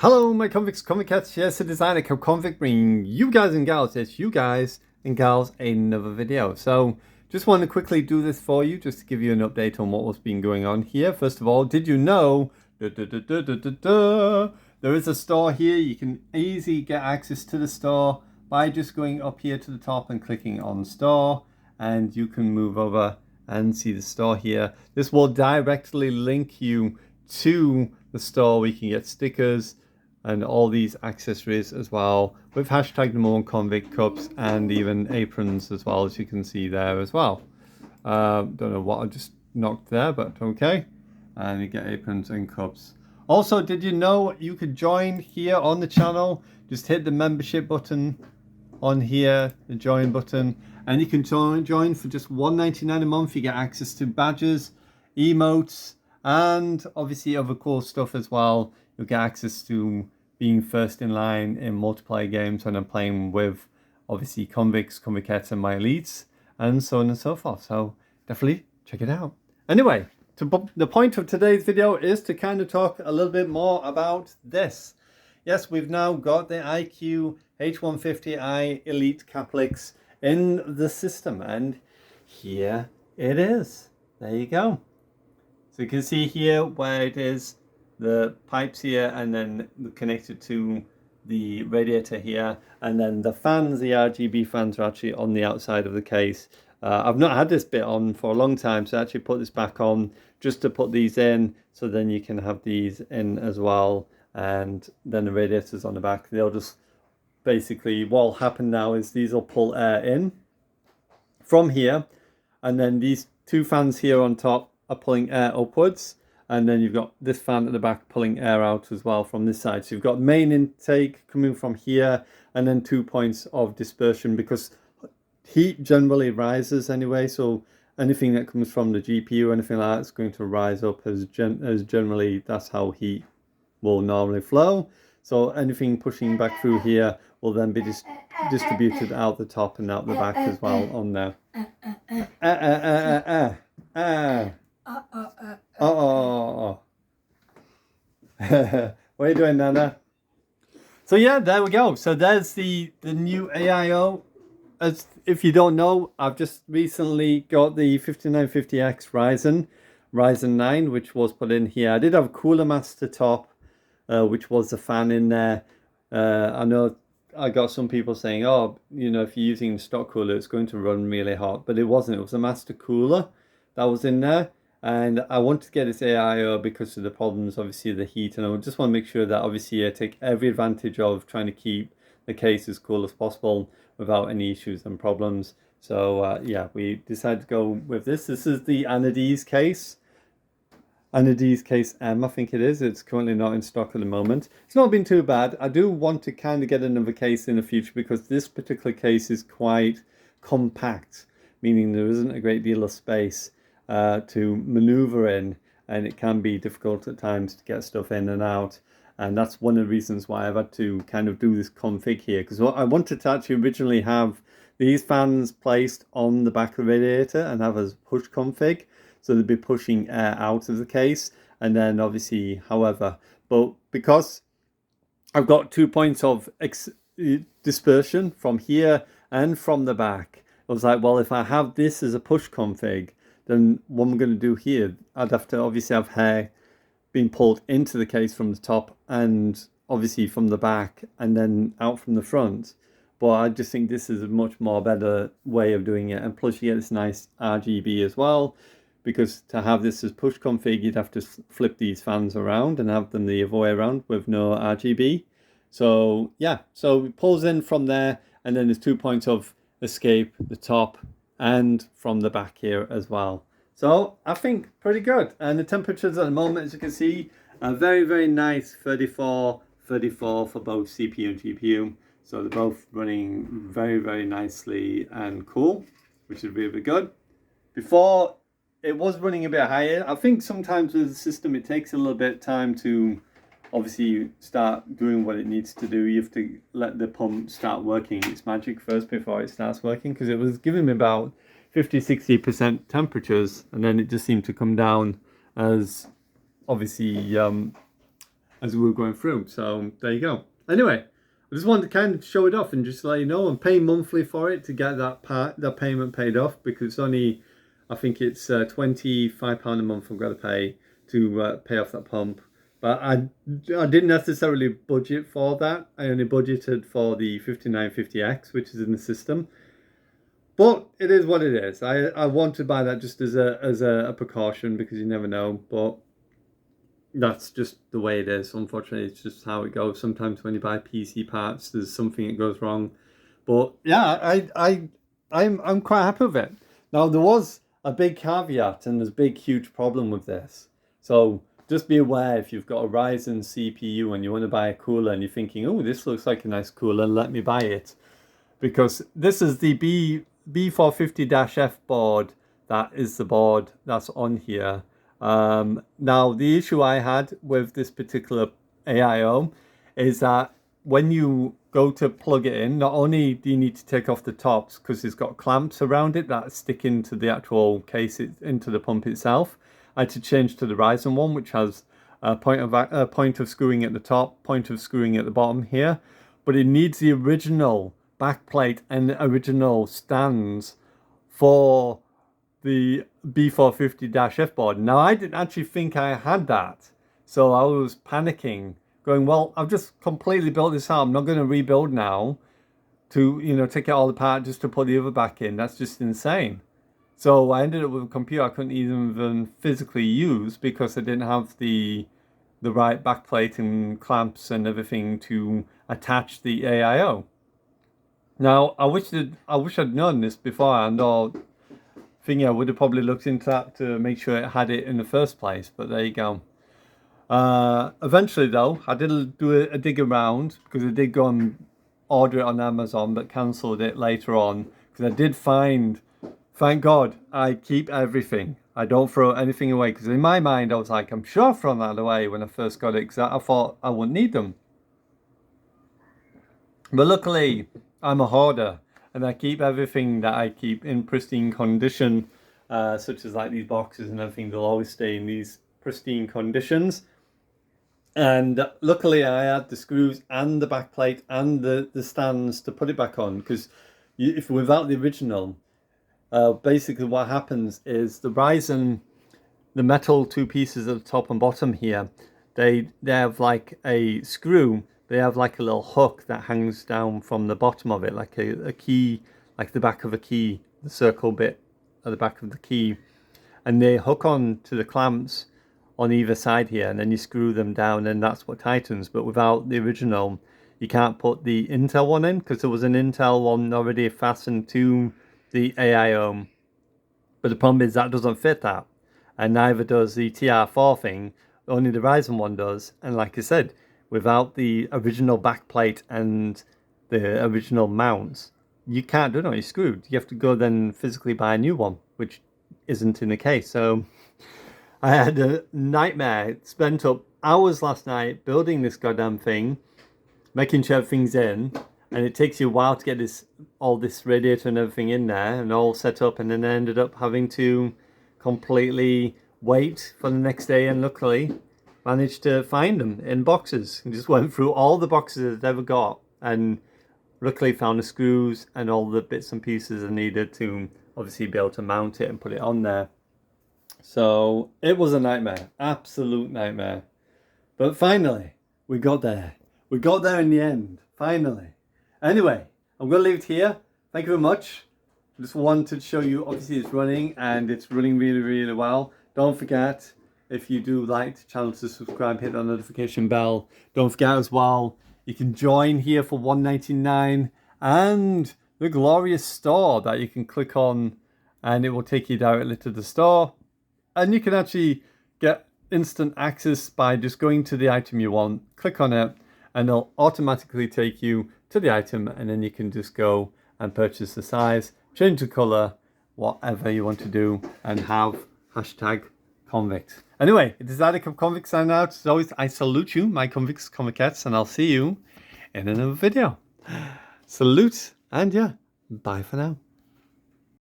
Hello, my convicts, Convicettes. Yes, the designer convict bringing you guys and gals, yes, you guys and gals, another video. So, just want to quickly do this for you, just to give you an update on what was been going on here. First of all, did you know there is a store here? You can easily get access to the store by just going up here to the top and clicking on store, and you can move over and see the store here. This will directly link you to the store where you can get stickers and all these accessories as well, with hashtag #1convict cups and even aprons as well, as you can see there as well. Don't know what I just knocked there, but okay. And you get aprons and cups. Also, did you know you could join here on the channel? Just hit the membership button on here, the join button, and you can join for just $1.99 a month. You get access to badges, emotes, and obviously other cool stuff as well. You'll get access to being first in line in multiplayer games when I'm playing with obviously convicts, convicettes, and my elites, and so on and so forth. So definitely check it out. Anyway, the point of today's video is to kind of talk a little bit more about this. Yes, we've now got the IQ H150i Elite Caplix in the system, and here it is. There you go. So you can see here where it is, the pipes here, and then connected to the radiator here, and then the fans, the RGB fans, are actually on the outside of the case. I've not had this bit on for a long time, so I actually put this back on just to put these in, so then you can have these in as well, and then the radiators on the back. They'll just basically, what will happen now is these will pull air in from here, and then these two fans here on top are pulling air upwards, and then you've got this fan at the back pulling air out as well from this side. So you've got main intake coming from here, and then 2 points of dispersion, because heat generally rises anyway, so anything that comes from the GPU, anything like that, is going to rise up, as generally that's how heat will normally flow. So anything pushing back through here will then be distributed out the top and out the back as well on there. Oh. What are you doing, Nana? So yeah, there we go. So there's the new AIO. As if you don't know, I've just recently got the 5950X Ryzen 9, which was put in here. I did have a Cooler Master top, which was the fan in there. I know I got some people saying, oh, you know, if you're using stock cooler, it's going to run really hot, but it wasn't. It was a master cooler that was in there. And I wanted to get this AIO because of the problems, obviously, the heat. And I just want to make sure that, obviously, I take every advantage of trying to keep the case as cool as possible without any issues and problems. So, yeah, we decided to go with this. This is the Anades case. Anades case M, I think it is. It's currently not in stock at the moment. It's not been too bad. I do want to kind of get another case in the future, because this particular case is quite compact, meaning there isn't a great deal of space to maneuver in, and it can be difficult at times to get stuff in and out. And that's one of the reasons why I've had to kind of do this config here, because I wanted to actually originally have these fans placed on the back of the radiator and have as push config, so they'd be pushing air out of the case. And then obviously, however, but because I've got 2 points of dispersion from here and from the back, I was like, well, if I have this as a push config, then what I'm going to do here, I'd have to obviously have hair being pulled into the case from the top and obviously from the back and then out from the front. But I just think this is a much more better way of doing it. And plus you get this nice RGB as well, because to have this as push config, you'd have to flip these fans around and have them the other way around with no RGB. So yeah, so it pulls in from there, and then there's 2 points of escape, the top and from the back here as well. So I think pretty good. And the temperatures at the moment, as you can see, are very, very nice. 34 for both CPU and GPU. So they're both running very, very nicely and cool, which is really good. Before, it was running a bit higher. I think sometimes with the system, it takes a little bit of time to obviously start doing what it needs to do. You have to let the pump start working its magic first before it starts working, because it was giving me about 50-60% temperatures, and then it just seemed to come down as obviously as we were going through. So there you go. Anyway, I just wanted to kind of show it off and just let you know I'm paying monthly for it to get that payment paid off, because only, I think it's £25 a month I've got to pay to pay off that pump. But I didn't necessarily budget for that. I only budgeted for the 5950X, which is in the system. But it is what it is. I want to buy that just as a precaution, because you never know. But that's just the way it is. Unfortunately, it's just how it goes. Sometimes when you buy PC parts, there's something that goes wrong. But yeah, I'm quite happy with it. Now, there was a big caveat, and there's a big, huge problem with this. So just be aware, if you've got a Ryzen CPU and you want to buy a cooler and you're thinking, oh, this looks like a nice cooler, let me buy it. Because this is the B450-F board. That is the board that's on here. Now, the issue I had with this particular AIO is that when you go to plug it in, not only do you need to take off the tops, because it's got clamps around it that stick into the actual case, into the pump itself. I had to change to the Ryzen one, which has a point of screwing at the top, point of screwing at the bottom here. But it needs the original backplate and original stands for the B450-F board. Now, I didn't actually think I had that, so I was panicking, going, well, I've just completely built this out. I'm not going to rebuild now to, you know, take it all apart just to put the other back in. That's just insane. So I ended up with a computer I couldn't even physically use, because I didn't have the right backplate and clamps and everything to attach the AIO. Now, I wish I'd known this beforehand, or I would have probably looked into that to make sure it had it in the first place. But there you go. Eventually, though, I did do a dig around, because I did go and order it on Amazon, but cancelled it later on, because I did find. Thank God I keep everything. I don't throw anything away, because in my mind I was like, I'm sure I've thrown that away when I first got it, because I thought I wouldn't need them. But luckily I'm a hoarder, and I keep everything that I keep in pristine condition, such as like these boxes and everything. They'll always stay in these pristine conditions. And luckily I had the screws and the backplate and the stands to put it back on, because if without the original, basically what happens is the Ryzen, the metal two pieces at the top and bottom here, they have like a screw, they have like a little hook that hangs down from the bottom of it, like a key, like the back of a key, the circle bit at the back of the key, and they hook on to the clamps on either side here, and then you screw them down, and that's what tightens. But without the original, you can't put the Intel one in, because there was an Intel one already fastened to the AIO, but the problem is that doesn't fit that, and neither does the TR4 thing. Only the Ryzen one does. And like I said, without the original backplate and the original mounts, you can't do it. You're screwed. You have to go then physically buy a new one, which isn't in the case. So I had a nightmare. Spent up hours last night building this goddamn thing, making sure everything's in. And it takes you a while to get all this radiator and everything in there and all set up, and then I ended up having to completely wait for the next day, and luckily managed to find them in boxes. And just went through all the boxes I'd ever got, and luckily found the screws and all the bits and pieces I needed to obviously be able to mount it and put it on there. So it was a nightmare, absolute nightmare. But finally, we got there. We got there in the end, finally. Anyway, I'm going to leave it here. Thank you very much. I just wanted to show you, obviously it's running, and it's running really, really well. Don't forget, if you do like the channel, to subscribe, hit that notification bell. Don't forget as well, you can join here for $1.99, and the glorious store that you can click on, and it will take you directly to the store. And you can actually get instant access by just going to the item you want, click on it, and it'll automatically take you to the item, and then you can just go and purchase the size, change the color, whatever you want to do, and have #convicts. Anyway, it is Attic of Convicts signing out. As always, I salute you, my convicts, Convicettes, and I'll see you in another video. Salute, and yeah, bye for now.